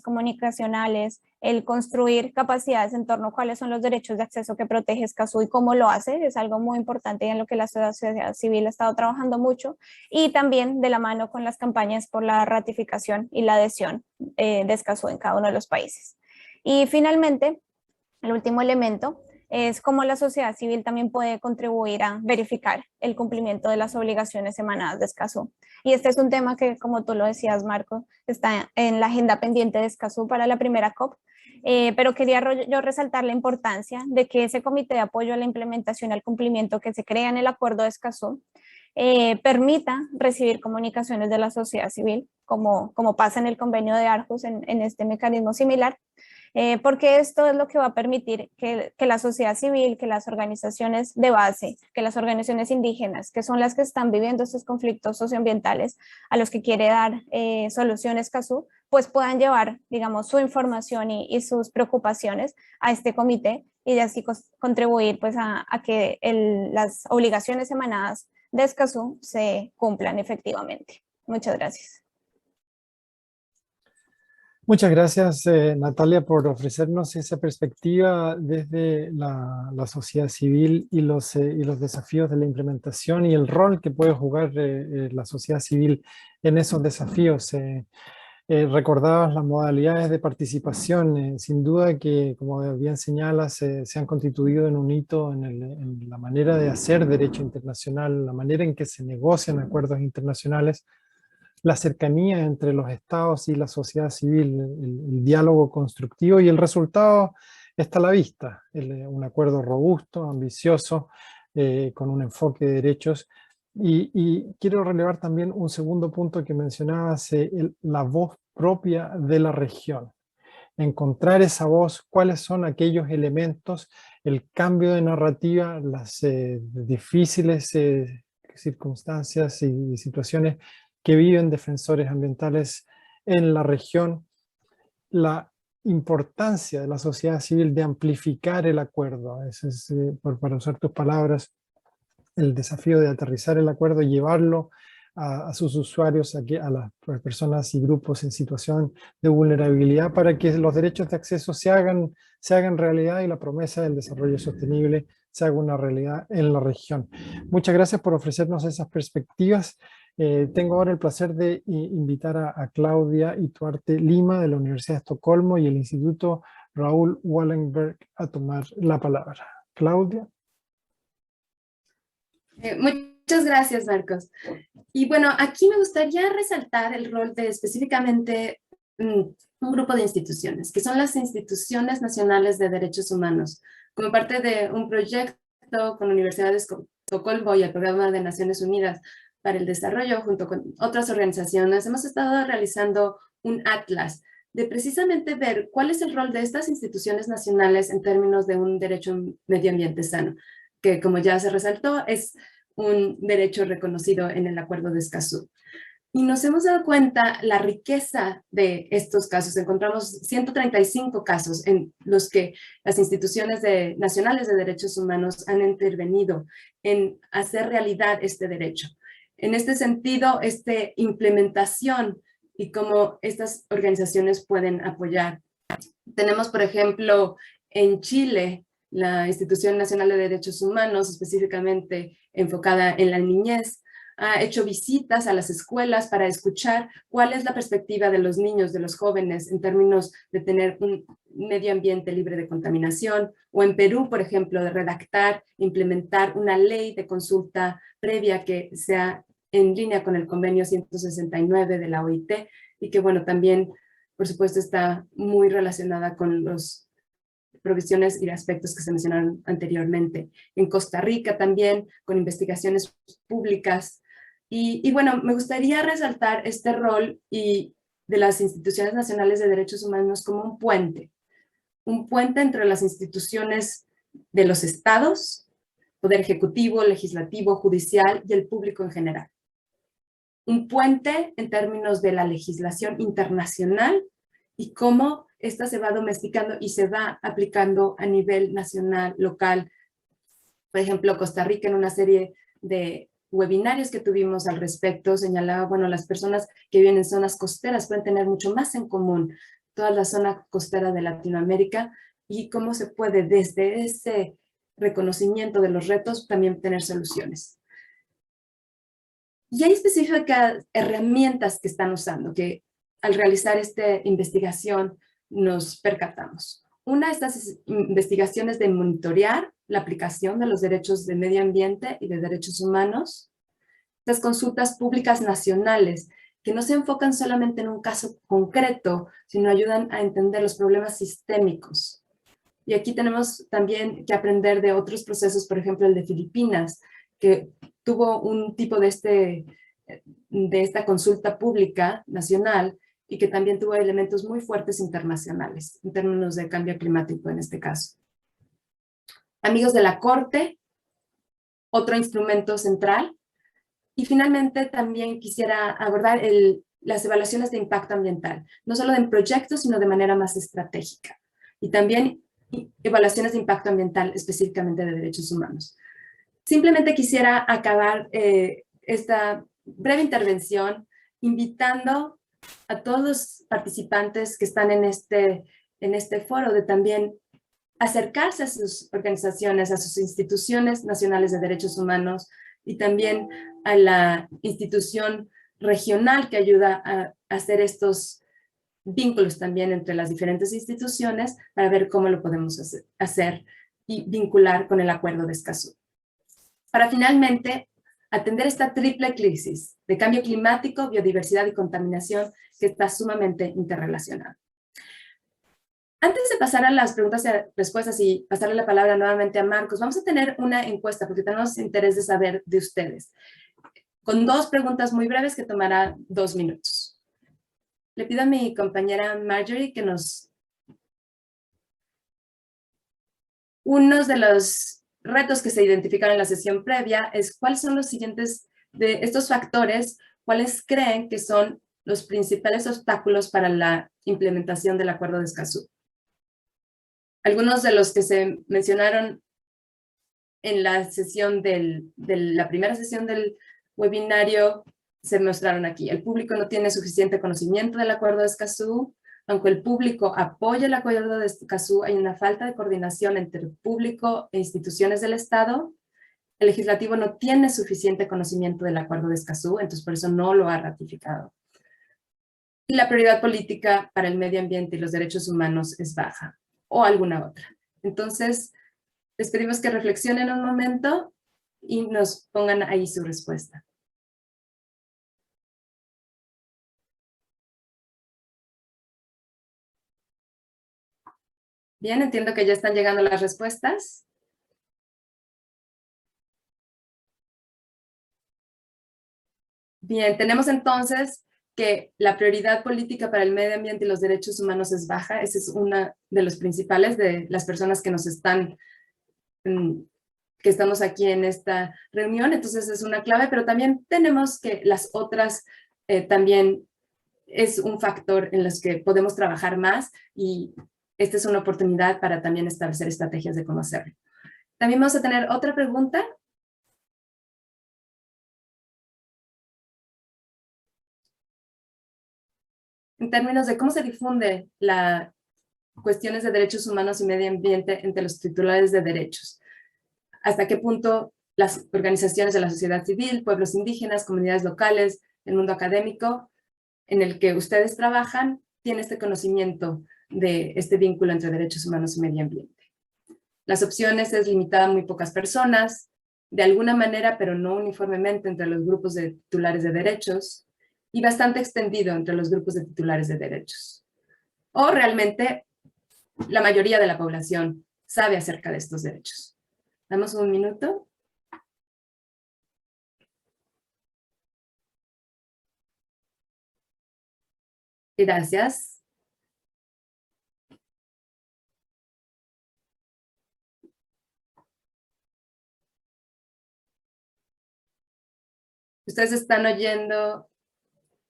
comunicacionales, el construir capacidades en torno a cuáles son los derechos de acceso que protege Escazú y cómo lo hace, es algo muy importante y en lo que la sociedad civil ha estado trabajando mucho, y también de la mano con las campañas por la ratificación y la adhesión de Escazú en cada uno de los países. Y finalmente, el último elemento es cómo la sociedad civil también puede contribuir a verificar el cumplimiento de las obligaciones emanadas de Escazú. Y este es un tema que, como tú lo decías, Marco, está en la agenda pendiente de Escazú para la primera COP, pero quería yo resaltar la importancia de que ese comité de apoyo a la implementación y al cumplimiento que se crea en el acuerdo de Escazú permita recibir comunicaciones de la sociedad civil, como pasa en el convenio de Aarhus en este mecanismo similar, porque esto es lo que va a permitir que la sociedad civil, que las organizaciones de base, que las organizaciones indígenas, que son las que están viviendo estos conflictos socioambientales a los que quiere dar soluciones Escazú, pues puedan llevar, digamos, su información y sus preocupaciones a este comité y de así contribuir pues a que las obligaciones emanadas de Escazú se cumplan efectivamente. Muchas gracias. Muchas gracias, Natalia, por ofrecernos esa perspectiva desde la sociedad civil y los desafíos de la implementación y el rol que puede jugar la sociedad civil en esos desafíos. Recordabas las modalidades de participación, sin duda que, como bien señalas, se han constituido en un hito en la manera de hacer derecho internacional, la manera en que se negocian acuerdos internacionales, la cercanía entre los estados y la sociedad civil, el diálogo constructivo, y el resultado está a la vista, un acuerdo robusto, ambicioso, con un enfoque de derechos. Y quiero relevar también un segundo punto que mencionabas, la voz propia de la región. Encontrar esa voz, cuáles son aquellos elementos, el cambio de narrativa, las difíciles circunstancias y situaciones que viven defensores ambientales en la región, la importancia de la sociedad civil de amplificar el acuerdo. Ese es, para usar tus palabras, el desafío de aterrizar el acuerdo y llevarlo a sus usuarios, a las personas y grupos en situación de vulnerabilidad, para que los derechos de acceso se hagan realidad y la promesa del desarrollo sostenible se haga una realidad en la región. Muchas gracias por ofrecernos esas perspectivas. Tengo ahora el placer de invitar a Claudia Ituarte Lima de la Universidad de Estocolmo y el Instituto Raoul Wallenberg a tomar la palabra. Claudia. Muchas gracias, Marcos. Y bueno, aquí me gustaría resaltar el rol de específicamente un grupo de instituciones, que son las instituciones nacionales de derechos humanos, como parte de un proyecto con la Universidad de Estocolmo y el Programa de Naciones Unidas para el Desarrollo, junto con otras organizaciones. Hemos estado realizando un atlas de precisamente ver cuál es el rol de estas instituciones nacionales en términos de un derecho a un medio ambiente sano, que, como ya se resaltó, es un derecho reconocido en el Acuerdo de Escazú. Y nos hemos dado cuenta la riqueza de estos casos. Encontramos 135 casos en los que las instituciones nacionales de derechos humanos han intervenido en hacer realidad este derecho. En este sentido, esta implementación y cómo estas organizaciones pueden apoyar. Tenemos, por ejemplo, en Chile, la Institución Nacional de Derechos Humanos, específicamente enfocada en la niñez, ha hecho visitas a las escuelas para escuchar cuál es la perspectiva de los niños, de los jóvenes, en términos de tener un medio ambiente libre de contaminación, o en Perú, por ejemplo, de redactar, implementar una ley de consulta previa que sea en línea con el convenio 169 de la OIT, y que, bueno, también, por supuesto, está muy relacionada con las provisiones y aspectos que se mencionaron anteriormente. En Costa Rica también, con investigaciones públicas. Y bueno, me gustaría resaltar este rol de las instituciones nacionales de derechos humanos como un puente entre las instituciones de los estados, poder ejecutivo, legislativo, judicial y el público en general. Un puente en términos de la legislación internacional y cómo esta se va domesticando y se va aplicando a nivel nacional, local. Por ejemplo, Costa Rica, en una serie de webinarios que tuvimos al respecto, señalaba, bueno, las personas que viven en zonas costeras pueden tener mucho más en común, toda la zona costera de Latinoamérica, y cómo se puede desde ese reconocimiento de los retos también tener soluciones. Y hay específicas herramientas que están usando, que al realizar esta investigación nos percatamos. Una de estas investigaciones de monitorear la aplicación de los derechos de medio ambiente y de derechos humanos. Estas consultas públicas nacionales que no se enfocan solamente en un caso concreto, sino ayudan a entender los problemas sistémicos. Y aquí tenemos también que aprender de otros procesos, por ejemplo, el de Filipinas, que tuvo un tipo de esta consulta pública nacional y que también tuvo elementos muy fuertes internacionales, en términos de cambio climático en este caso. Amigos de la Corte, otro instrumento central. Y finalmente también quisiera abordar las evaluaciones de impacto ambiental, no solo en proyectos, sino de manera más estratégica. Y también evaluaciones de impacto ambiental específicamente de derechos humanos. Simplemente quisiera acabar esta breve intervención invitando a todos los participantes que están en este foro de también acercarse a sus organizaciones, a sus instituciones nacionales de derechos humanos y también a la institución regional que ayuda a hacer estos vínculos también entre las diferentes instituciones para ver cómo lo podemos hacer y vincular con el Acuerdo de Escazú. Para finalmente atender esta triple crisis de cambio climático, biodiversidad y contaminación que está sumamente interrelacionada. Antes de pasar a las preguntas y respuestas y pasarle la palabra nuevamente a Marcos, vamos a tener una encuesta porque tenemos interés de saber de ustedes, con 2 preguntas muy breves que tomará 2 minutos. Le pido a mi compañera Marjorie que Uno de los retos que se identificaron en la sesión previa es cuáles son los siguientes de estos factores, cuáles creen que son los principales obstáculos para la implementación del Acuerdo de Escazú. Algunos de los que se mencionaron en la sesión la primera sesión del webinario se mostraron aquí. El público no tiene suficiente conocimiento del Acuerdo de Escazú. Aunque el público apoya el Acuerdo de Escazú, hay una falta de coordinación entre el público e instituciones del Estado. El legislativo no tiene suficiente conocimiento del Acuerdo de Escazú, entonces por eso no lo ha ratificado. Y la prioridad política para el medio ambiente y los derechos humanos es baja, o alguna otra. Entonces, les pedimos que reflexionen un momento y nos pongan ahí su respuesta. Bien, entiendo que ya están llegando las respuestas. Bien, tenemos entonces que la prioridad política para el medio ambiente y los derechos humanos es baja. Esa es una de los principales de las personas que que estamos aquí en esta reunión. Entonces es una clave, pero también tenemos que las otras también es un factor en los que podemos trabajar más y esta es una oportunidad para también establecer estrategias de cómo hacerlo. También vamos a tener otra pregunta. En términos de cómo se difunde las cuestiones de derechos humanos y medio ambiente entre los titulares de derechos. Hasta qué punto las organizaciones de la sociedad civil, pueblos indígenas, comunidades locales, el mundo académico en el que ustedes trabajan, tiene este conocimiento de este vínculo entre derechos humanos y medio ambiente. Las opciones es limitada a muy pocas personas, de alguna manera, pero no uniformemente entre los grupos de titulares de derechos, y bastante extendido entre los grupos de titulares de derechos. O realmente la mayoría de la población sabe acerca de estos derechos. Damos un minuto. Gracias. Ustedes están oyendo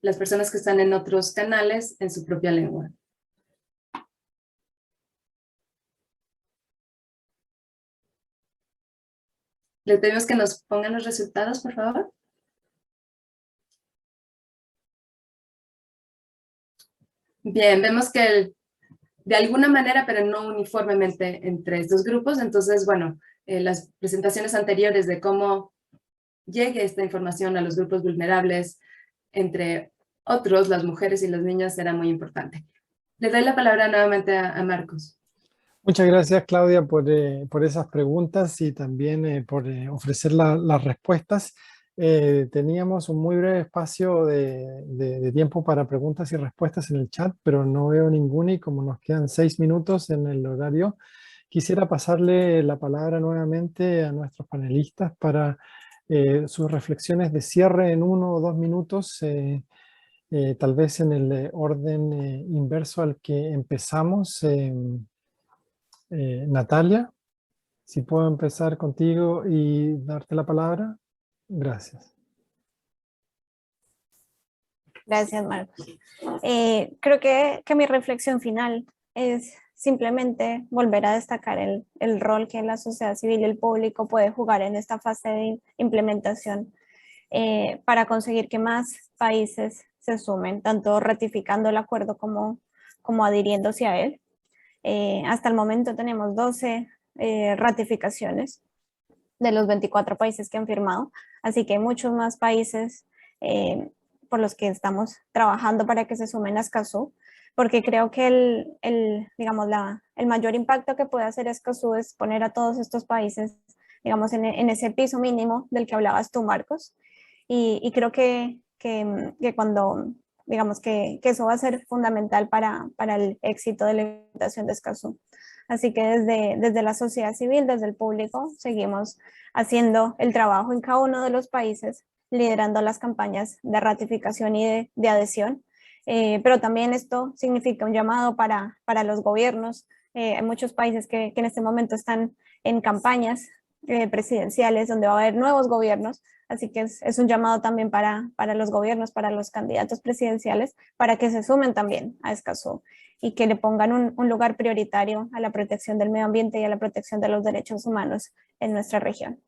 las personas que están en otros canales en su propia lengua. Les pedimos que nos pongan los resultados, por favor. Bien, vemos que de alguna manera, pero no uniformemente entre estos grupos. Entonces, bueno, las presentaciones anteriores de cómo llegue esta información a los grupos vulnerables, entre otros, las mujeres y los niños, será muy importante. Le doy la palabra nuevamente a Marcos. Muchas gracias, Claudia, por esas preguntas y también por ofrecer las respuestas. Teníamos un muy breve espacio de tiempo para preguntas y respuestas en el chat, pero no veo ninguna y como nos quedan 6 minutos en el horario, quisiera pasarle la palabra nuevamente a nuestros panelistas para sus reflexiones de cierre en 1 o 2 minutos, tal vez en el orden inverso al que empezamos. Natalia, si puedo empezar contigo y darte la palabra. Gracias. Gracias, Marcos. Creo que mi reflexión final es simplemente volver a destacar el rol que la sociedad civil y el público puede jugar en esta fase de implementación para conseguir que más países se sumen, tanto ratificando el acuerdo como adhiriéndose a él. Hasta el momento tenemos 12 ratificaciones de los 24 países que han firmado, así que hay muchos más países por los que estamos trabajando para que se sumen a Escazú, porque creo que digamos, el mayor impacto que puede hacer Escazú es poner a todos estos países, digamos, en ese piso mínimo del que hablabas tú, Marcos, y creo que cuando, digamos, que eso va a ser fundamental para el éxito de la implementación de Escazú. Así que desde la sociedad civil, desde el público, seguimos haciendo el trabajo en cada uno de los países, liderando las campañas de ratificación y de adhesión. Pero también esto significa un llamado para los gobiernos. Hay muchos países que en este momento están en campañas presidenciales donde va a haber nuevos gobiernos, así que es un llamado también para los gobiernos, para los candidatos presidenciales, para que se sumen también a Escazú y que le pongan un lugar prioritario a la protección del medio ambiente y a la protección de los derechos humanos en nuestra región.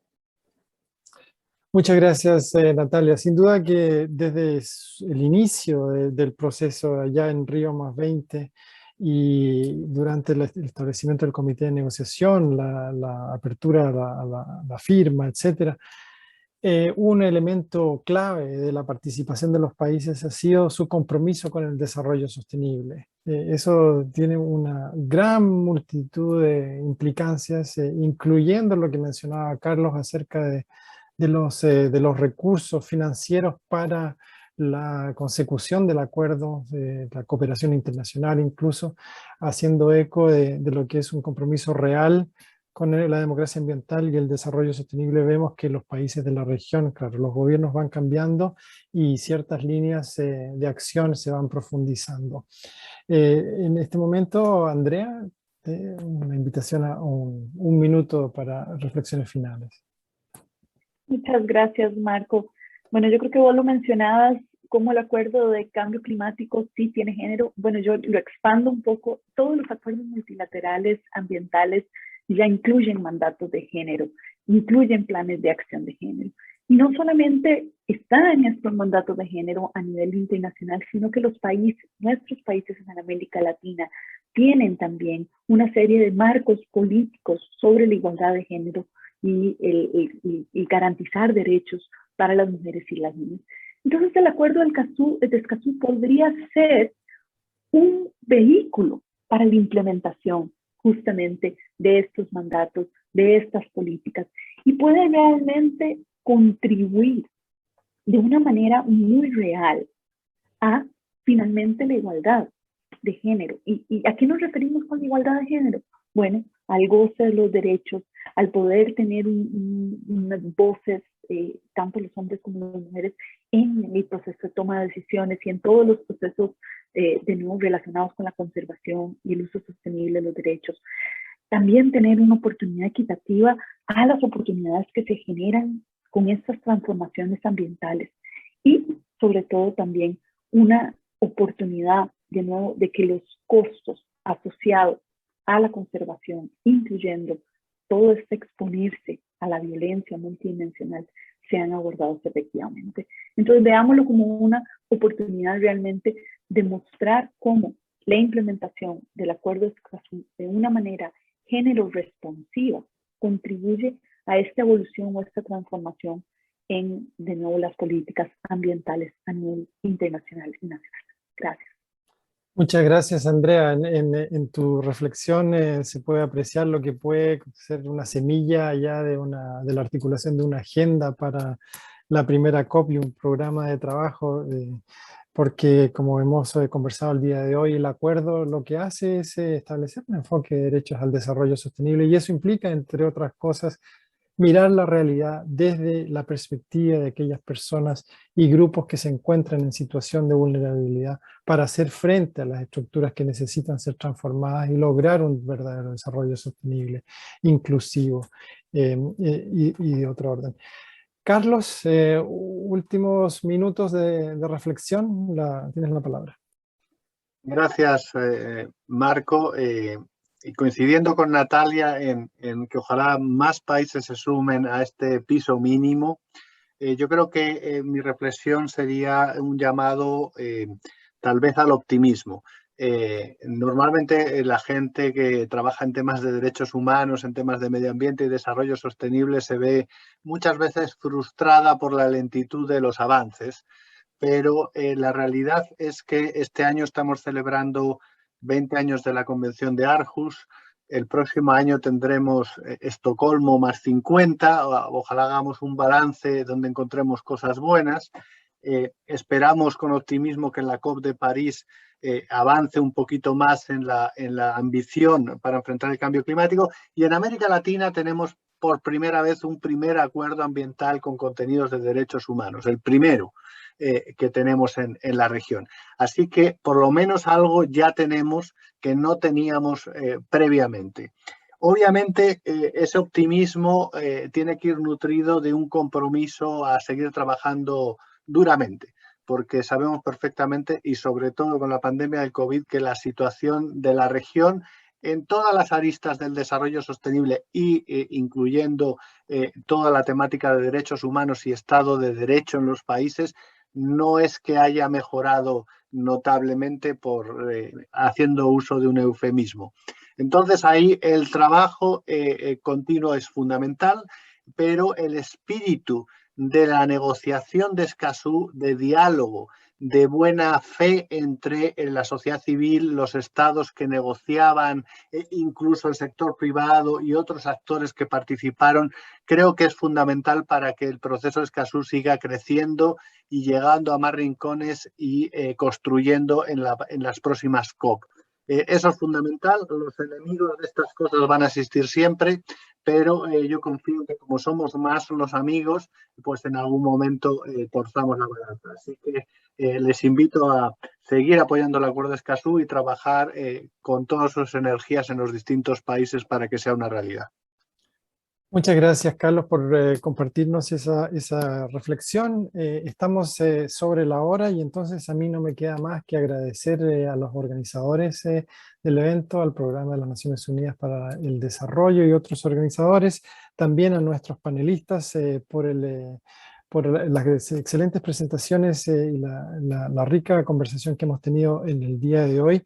Muchas gracias, Natalia. Sin duda que desde el inicio del proceso allá en Río +20 y durante el establecimiento del comité de negociación, la apertura a la firma, etcétera, un elemento clave de la participación de los países ha sido su compromiso con el desarrollo sostenible. Eso tiene una gran multitud de implicancias, incluyendo lo que mencionaba Carlos acerca de los recursos financieros para la consecución del acuerdo, de la cooperación internacional, incluso haciendo eco de lo que es un compromiso real con la democracia ambiental y el desarrollo sostenible. Vemos que los países de la región, claro, los gobiernos van cambiando y ciertas líneas de acción se van profundizando. En este momento, Andrea, una invitación a un minuto para reflexiones finales. Muchas gracias, Marco. Bueno, yo creo que vos lo mencionabas, como el acuerdo de cambio climático sí tiene género. Bueno, yo lo expando un poco. Todos los acuerdos multilaterales ambientales ya incluyen mandatos de género, incluyen planes de acción de género. Y no solamente están estos mandatos de género a nivel internacional, sino que los países, nuestros países en América Latina, tienen también una serie de marcos políticos sobre la igualdad de género y garantizar derechos para las mujeres y las niñas. Entonces el acuerdo de Escazú podría ser un vehículo para la implementación justamente de estos mandatos, de estas políticas, y puede realmente contribuir de una manera muy real a finalmente la igualdad de género. ¿Y a qué nos referimos con igualdad de género? Bueno, al goce de los derechos, al poder tener unas voces, tanto los hombres como las mujeres, en el proceso de toma de decisiones y en todos los procesos de nuevo relacionados con la conservación y el uso sostenible de los derechos. También tener una oportunidad equitativa a las oportunidades que se generan con estas transformaciones ambientales y sobre todo también una oportunidad de nuevo de que los costos asociados a la conservación, incluyendo todo este exponerse a la violencia multidimensional, sean abordados efectivamente. Entonces veámoslo como una oportunidad realmente de mostrar cómo la implementación del Acuerdo de Escazú de una manera género responsiva contribuye a esta evolución o esta transformación en, de nuevo, las políticas ambientales a nivel internacional y nacional. Gracias. Muchas gracias, Andrea. En tu reflexión se puede apreciar lo que puede ser una semilla ya de la articulación de una agenda para la primera COP y un programa de trabajo, porque como hemos conversado el día de hoy, el acuerdo lo que hace es establecer un enfoque de derechos al desarrollo sostenible, y eso implica, entre otras cosas, mirar la realidad desde la perspectiva de aquellas personas y grupos que se encuentran en situación de vulnerabilidad para hacer frente a las estructuras que necesitan ser transformadas y lograr un verdadero desarrollo sostenible, inclusivo y de otro orden. Carlos, últimos minutos de reflexión, tienes la palabra. Gracias, Marco. Y coincidiendo con Natalia en que ojalá más países se sumen a este piso mínimo, yo creo que mi reflexión sería un llamado tal vez al optimismo. Normalmente la gente que trabaja en temas de derechos humanos, en temas de medio ambiente y desarrollo sostenible se ve muchas veces frustrada por la lentitud de los avances, pero la realidad es que este año estamos celebrando 20 años de la Convención de Aarhus. El próximo año tendremos Estocolmo más 50. Ojalá hagamos un balance donde encontremos cosas buenas. Esperamos con optimismo que en la COP de París avance un poquito más en la ambición para enfrentar el cambio climático. Y en América Latina tenemos por primera vez un primer acuerdo ambiental con contenidos de derechos humanos, el primero que tenemos en la región. Así que por lo menos algo ya tenemos que no teníamos previamente. Obviamente ese optimismo tiene que ir nutrido de un compromiso a seguir trabajando duramente, porque sabemos perfectamente, y sobre todo con la pandemia del COVID, que la situación de la región en todas las aristas del desarrollo sostenible incluyendo toda la temática de derechos humanos y Estado de Derecho en los países, no es que haya mejorado notablemente haciendo uso de un eufemismo. Entonces ahí el trabajo continuo es fundamental, pero el espíritu de la negociación de Escazú, de diálogo, de buena fe entre la sociedad civil, los estados que negociaban, incluso el sector privado y otros actores que participaron, creo que es fundamental para que el proceso de Escazú siga creciendo y llegando a más rincones y construyendo en las próximas COP. Eso es fundamental. Los enemigos de estas cosas van a existir siempre, pero yo confío que como somos más los amigos, pues en algún momento forzamos la balanza. Así que les invito a seguir apoyando el Acuerdo de Escazú y trabajar con todas sus energías en los distintos países para que sea una realidad. Muchas gracias, Carlos, por compartirnos esa reflexión. Estamos sobre la hora y entonces a mí no me queda más que agradecer a los organizadores del evento, al Programa de las Naciones Unidas para el Desarrollo y otros organizadores, también a nuestros panelistas por las excelentes presentaciones y la rica conversación que hemos tenido en el día de hoy.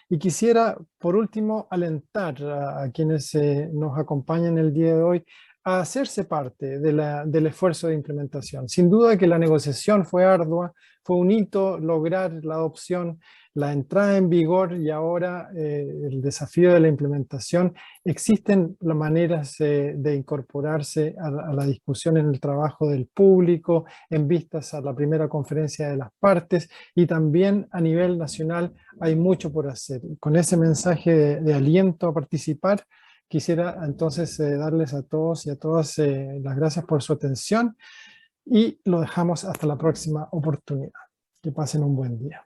Y quisiera, por último, alentar a quienes nos acompañan el día de hoy a hacerse parte del esfuerzo de implementación. Sin duda que la negociación fue ardua, fue un hito lograr la adopción, la entrada en vigor y ahora el desafío de la implementación. Existen las maneras de incorporarse a la discusión en el trabajo del público, en vistas a la primera conferencia de las partes, y también a nivel nacional hay mucho por hacer. Con ese mensaje de aliento a participar, quisiera entonces darles a todos y a todas las gracias por su atención y lo dejamos hasta la próxima oportunidad. Que pasen un buen día.